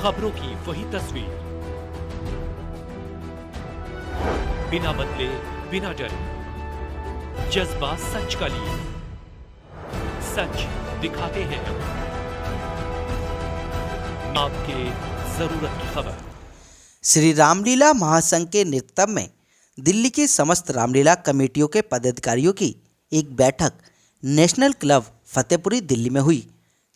खबरों की वही तस्वीर, बिना बदले बिना डरे, जज्बा सच का लिए, सच दिखाते हैं आपके जरूरत की खबर। श्री रामलीला महासंघ के नेतृत्व में दिल्ली की समस्त रामलीला कमेटियों के पदाधिकारियों की एक बैठक नेशनल क्लब फतेहपुरी दिल्ली में हुई,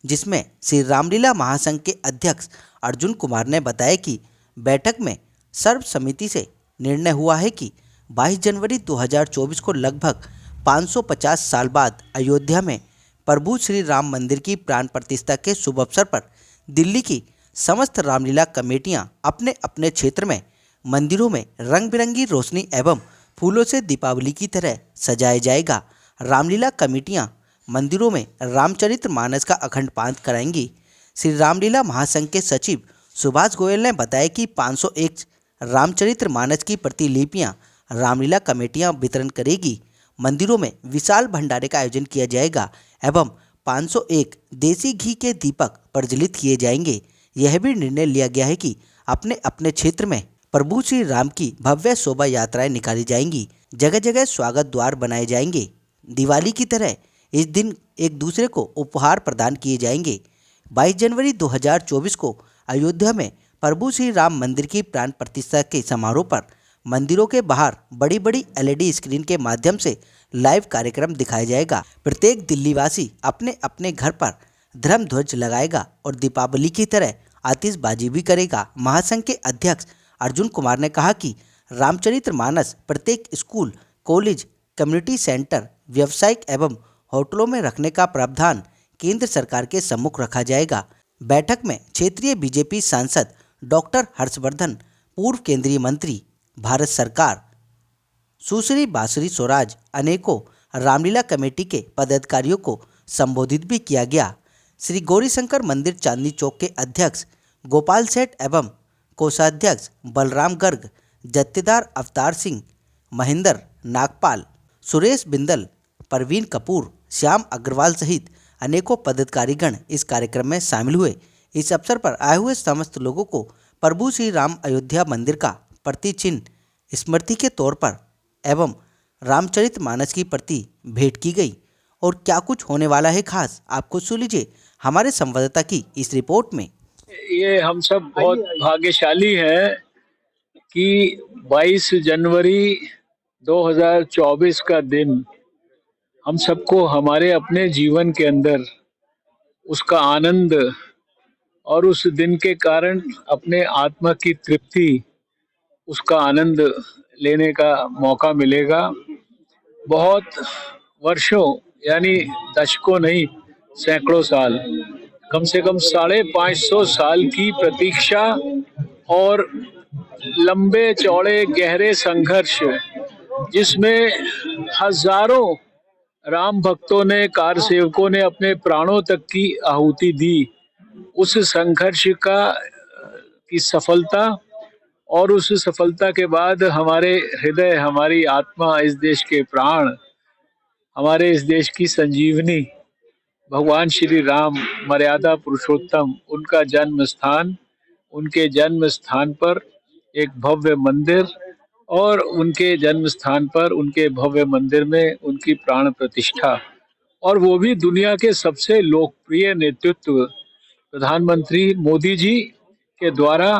जिसमें श्री रामलीला महासंघ के अध्यक्ष अर्जुन कुमार ने बताया कि बैठक में सर्वसम्मति से निर्णय हुआ है कि 22 जनवरी 2024 को लगभग 550 साल बाद अयोध्या में प्रभु श्री राम मंदिर की प्राण प्रतिष्ठा के शुभ अवसर पर दिल्ली की समस्त रामलीला कमेटियां अपने अपने क्षेत्र में मंदिरों में रंग बिरंगी रोशनी एवं फूलों से दीपावली की तरह सजाया जाएगा। रामलीला कमेटियां मंदिरों में रामचरित्र मानस का अखंड पाठ कराएंगी। श्री रामलीला महासंघ के सचिव सुभाष गोयल ने बताया कि 501 रामचरित्र मानस की प्रतिलिपियां रामलीला कमेटियां वितरण करेगी। मंदिरों में विशाल भंडारे का आयोजन किया जाएगा एवं 501 देसी घी के दीपक प्रज्वलित किए जाएंगे। यह भी निर्णय लिया गया है कि अपने अपने क्षेत्र में प्रभु श्री राम की भव्य शोभा यात्राएं निकाली जाएंगी। जगह जगह स्वागत द्वार बनाए जाएंगे। दिवाली की तरह इस दिन एक दूसरे को उपहार प्रदान किए जाएंगे। 22 जनवरी 2024 को अयोध्या में प्रभु श्री राम मंदिर की प्राण प्रतिष्ठा के समारोह पर मंदिरों के बाहर बड़ी बड़ी LED स्क्रीन के माध्यम से लाइव कार्यक्रम दिखाया जाएगा। प्रत्येक दिल्लीवासी अपने अपने घर पर धर्म ध्वज लगाएगा और दीपावली की तरह आतिशबाजी भी करेगा। महासंघ के अध्यक्ष अर्जुन कुमार ने कहा कि रामचरित्र मानस प्रत्येक स्कूल, कॉलेज, कम्युनिटी सेंटर, व्यावसायिक एवं होटलों में रखने का प्रावधान केंद्र सरकार के सम्मुख रखा जाएगा। बैठक में क्षेत्रीय बीजेपी सांसद डॉक्टर हर्षवर्धन, पूर्व केंद्रीय मंत्री, भारत सरकार, सुश्री बांसुरी स्वराज, अनेकों रामलीला कमेटी के पदाधिकारियों को संबोधित भी किया गया। श्री गौरीशंकर मंदिर चांदनी चौक के अध्यक्ष गोपाल सेठ एवं कोषाध्यक्ष बलराम गर्ग, जत्थेदार अवतार सिंह, महेंद्र नागपाल, सुरेश बिंदल, परवीन कपूर, श्याम अग्रवाल सहित अनेकों पदाधिकारीगण इस कार्यक्रम में शामिल हुए। इस अवसर पर आए हुए समस्त लोगों को प्रभु श्री राम अयोध्या मंदिर का प्रति चिन्ह स्मृति के तौर पर एवं रामचरित मानस की प्रति भेंट की गई। और क्या कुछ होने वाला है खास, आपको सुन लीजिए हमारे संवाददाता की इस रिपोर्ट में। ये हम सब बहुत भाग्यशाली हैं कि 22 जनवरी 2024 का दिन हम सबको हमारे अपने जीवन के अंदर उसका आनंद और उस दिन के कारण अपने आत्मा की तृप्ति, उसका आनंद लेने का मौका मिलेगा। बहुत वर्षों यानी दशकों नहीं, सैकड़ों साल, कम से कम 550 साल की प्रतीक्षा और लंबे चौड़े गहरे संघर्ष, जिसमें हजारों राम भक्तों ने, कार सेवकों ने अपने प्राणों तक की आहुति दी। उस संघर्ष की सफलता और उस सफलता के बाद हमारे हृदय, हमारी आत्मा, इस देश के प्राण, हमारे इस देश की संजीवनी भगवान श्री राम, मर्यादा पुरुषोत्तम, उनका जन्म स्थान, उनके जन्म स्थान पर एक भव्य मंदिर और उनके जन्म स्थान पर उनके भव्य मंदिर में उनकी प्राण प्रतिष्ठा, और वो भी दुनिया के सबसे लोकप्रिय नेतृत्व प्रधानमंत्री मोदी जी के द्वारा,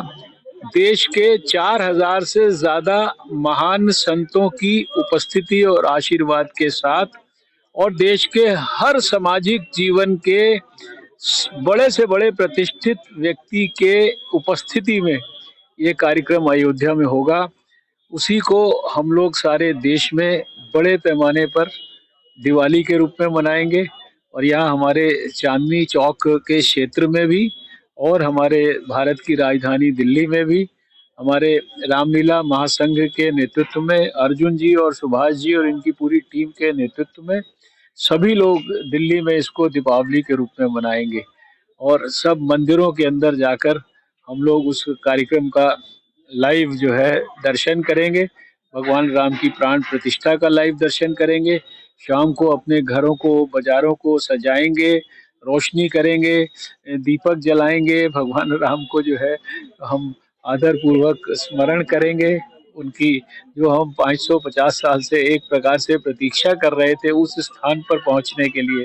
देश के 4000 से ज्यादा महान संतों की उपस्थिति और आशीर्वाद के साथ, और देश के हर सामाजिक जीवन के बड़े से बड़े प्रतिष्ठित व्यक्ति के उपस्थिति में ये कार्यक्रम अयोध्या में होगा। उसी को हम लोग सारे देश में बड़े पैमाने पर दिवाली के रूप में मनाएंगे। और यहाँ हमारे चांदनी चौक के क्षेत्र में भी और हमारे भारत की राजधानी दिल्ली में भी हमारे रामलीला महासंघ के नेतृत्व में अर्जुन जी और सुभाष जी और इनकी पूरी टीम के नेतृत्व में सभी लोग दिल्ली में इसको दीपावली के रूप में मनाएंगे। और सब मंदिरों के अंदर जाकर हम लोग उस कार्यक्रम का लाइव जो है दर्शन करेंगे, भगवान राम की प्राण प्रतिष्ठा का लाइव दर्शन करेंगे। शाम को अपने घरों को, बाजारों को सजाएंगे, रोशनी करेंगे, दीपक जलाएंगे, भगवान राम को जो है हम आदर पूर्वक स्मरण करेंगे। उनकी जो हम 550 साल से एक प्रकार से प्रतीक्षा कर रहे थे उस स्थान पर पहुंचने के लिए,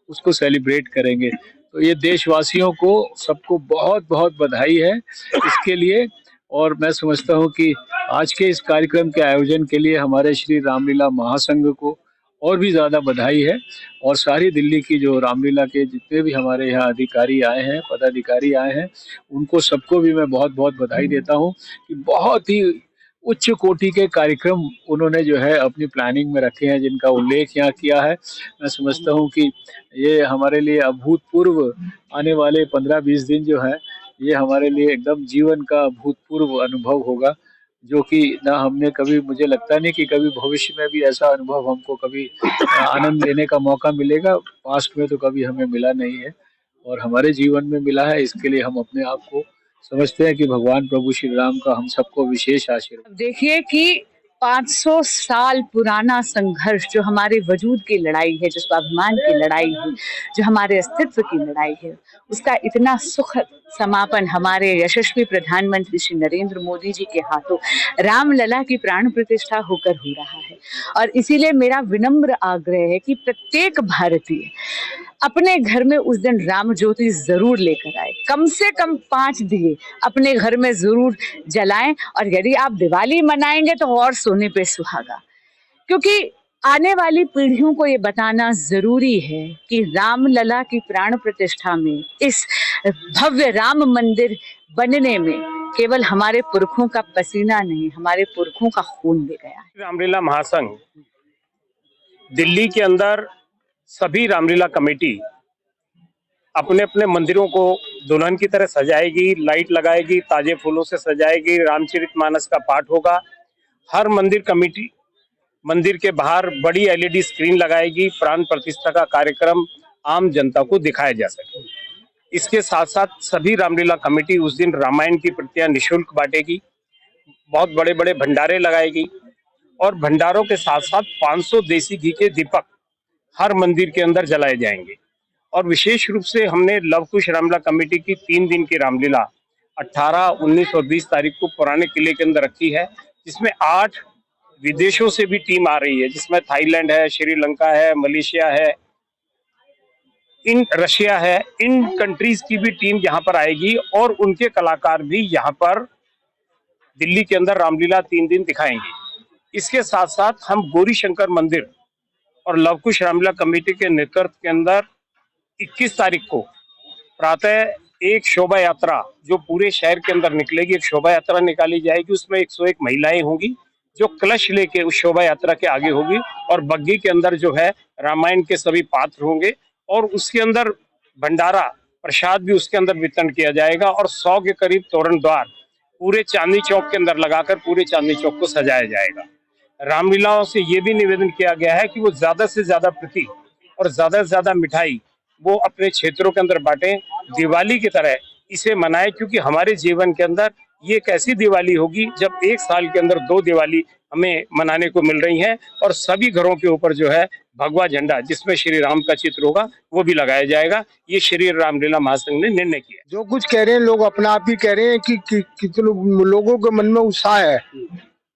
उसको सेलिब्रेट करेंगे। तो ये देशवासियों को सबको बहुत बहुत बधाई है इसके लिए। और मैं समझता हूँ कि आज के इस कार्यक्रम के आयोजन के लिए हमारे श्री रामलीला महासंघ को और भी ज़्यादा बधाई है। और सारी दिल्ली की जो रामलीला के जितने भी हमारे यहाँ अधिकारी आए हैं, पदाधिकारी आए हैं, उनको सबको भी मैं बहुत बहुत बधाई देता हूँ कि बहुत ही उच्च कोटि के कार्यक्रम उन्होंने जो है अपनी प्लानिंग में रखे हैं, जिनका उल्लेख यहाँ किया है। मैं समझता हूँ कि ये हमारे लिए अभूतपूर्व आने वाले 15-20 दिन जो है, ये हमारे लिए एकदम जीवन का अभूतपूर्व अनुभव होगा, जो कि ना हमने कभी, मुझे लगता नहीं कि कभी भविष्य में भी ऐसा अनुभव हमको कभी आनंद लेने का मौका मिलेगा। पास्ट में तो कभी हमें मिला नहीं है और हमारे जीवन में मिला है। इसके लिए हम अपने आप को समझते हैं कि भगवान प्रभु श्री राम का हम सबको विशेष आशीर्वाद। देखिए कि 500 साल पुराना संघर्ष, जो हमारे वजूद की लड़ाई है, जो स्वाभिमान की लड़ाई है, जो हमारे अस्तित्व की लड़ाई है, उसका इतना सुखद समापन हमारे यशस्वी प्रधानमंत्री श्री नरेंद्र मोदी जी के हाथों रामलला की प्राण प्रतिष्ठा होकर हो रहा है। और इसीलिए मेरा विनम्र आग्रह है कि प्रत्येक भारतीय अपने घर में उस दिन राम ज्योति जरूर लेकर आए, कम से कम 5 दिए अपने घर में जरूर जलाएं। और यदि आप दिवाली मनाएंगे तो और सोने पे सुहागा, क्योंकि आने वाली पीढ़ियों को ये बताना जरूरी है कि रामलला की प्राण प्रतिष्ठा में, इस भव्य राम मंदिर बनने में केवल हमारे पुरखों का पसीना नहीं, हमारे पुरखों का खून भी गया है। रामलीला महासंघ दिल्ली के अंदर सभी रामलीला कमेटी अपने अपने मंदिरों को दुल्हन की तरह सजाएगी, लाइट लगाएगी, ताजे फूलों से सजाएगी, रामचरितमानस का पाठ होगा। हर मंदिर कमेटी मंदिर के बाहर बड़ी एलईडी स्क्रीन लगाएगी, प्राण प्रतिष्ठा का कार्यक्रम आम जनता को दिखाया जा सके। इसके साथ साथ सभी रामलीला कमेटी उस दिन रामायण की प्रतियां निःशुल्क बांटेगी, बहुत बड़े बड़े भंडारे लगाएगी और भंडारों के साथ साथ 500 देसी घी के दीपक हर मंदिर के अंदर जलाए जाएंगे। और विशेष रूप से हमने लव कुश रामलीला कमेटी की 3 दिन की रामलीला 18, 19 और 20 तारीख को पुराने किले के अंदर रखी है, जिसमें 8 विदेशों से भी टीम आ रही है, जिसमें थाईलैंड है, श्रीलंका है, मलेशिया है, रशिया है। इन कंट्रीज की भी टीम यहाँ पर आएगी और उनके कलाकार भी यहाँ पर दिल्ली के अंदर रामलीला 3 दिन दिखाएंगे। इसके साथ साथ हम गौरी शंकर मंदिर और लवकुश रामलीला कमेटी के नेतृत्व के अंदर 21 तारीख को प्रातः एक शोभा यात्रा जो पूरे शहर के अंदर निकलेगी, एक शोभा यात्रा निकाली जाएगी। उसमें 101 महिलाएं होंगी जो कलश लेके उस शोभा यात्रा के आगे होगी और बग्गी के अंदर जो है रामायण के सभी पात्र होंगे और उसके अंदर भंडारा प्रसाद भी उसके अंदर वितरण किया जाएगा। और 100 के करीब तोरण द्वार पूरे चांदनी चौक के अंदर लगाकर पूरे चांदनी चौक को सजाया जाएगा। रामलीलाओं से ये भी निवेदन किया गया है कि वो ज्यादा से ज्यादा प्रतीक और ज्यादा से ज्यादा मिठाई वो अपने क्षेत्रों के अंदर बांटें, दिवाली की तरह इसे मनाएं, क्योंकि हमारे जीवन के अंदर ये एक ऐसी दिवाली होगी जब एक साल के अंदर 2 दिवाली हमें मनाने को मिल रही हैं और सभी घरों के ऊपर जो है भगवा झंडा जिसमें श्री राम का चित्र होगा वो भी लगाया जाएगा। ये श्री रामलीला महासंघ ने निर्णय किया। जो कुछ कह रहे हैं लोग अपना आप ही कह रहे हैं कि कितने लोगों के मन में उत्साह है,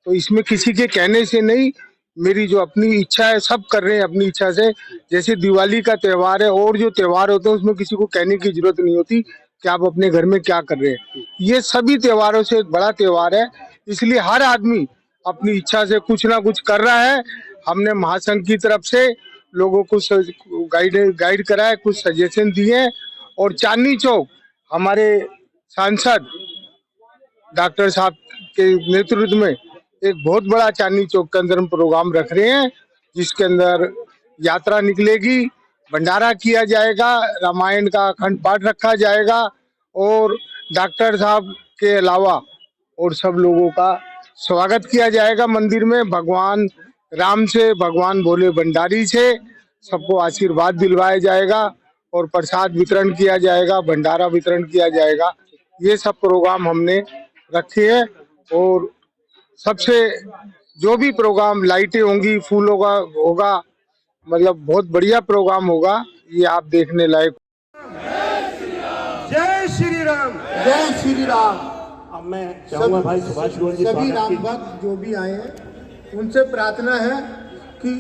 तो इसमें किसी के कहने से नहीं, मेरी जो अपनी इच्छा है सब कर रहे हैं अपनी इच्छा से। जैसे दिवाली का त्यौहार है और जो त्यौहार होते हैं उसमें किसी को कहने की जरूरत नहीं होती कि आप अपने घर में क्या कर रहे हैं। ये सभी त्योहारों से एक बड़ा त्योहार है, इसलिए हर आदमी अपनी इच्छा से कुछ ना कुछ कर रहा है। हमने महासंघ की तरफ से लोगों को गाइड करा है, कुछ सजेशन दिए हैं और चांदनी चौक हमारे सांसद डॉक्टर साहब के नेतृत्व में एक बहुत बड़ा चांदनी चौक के अंदर हम प्रोग्राम रख रहे हैं, जिसके अंदर यात्रा निकलेगी, भंडारा किया जाएगा, रामायण का अखंड पाठ रखा जाएगा और डॉक्टर साहब के अलावा और सब लोगों का स्वागत किया जाएगा मंदिर में। भगवान राम से, भगवान भोले भंडारी से सबको आशीर्वाद दिलवाया जाएगा और प्रसाद वितरण किया जाएगा, भंडारा वितरण किया जाएगा। ये सब प्रोग्राम हमने रखे हैं और सबसे जो भी प्रोग्राम, लाइटें होंगी, फूलों का होगा, मतलब बहुत बढ़िया प्रोग्राम होगा, ये आप देखने लायक। जय श्री राम। अब मैं चाहूंगा भाई सुभाष गोयल जी सभी स्वागत राम की भक्त जो भी आए हैं उनसे प्रार्थना है कि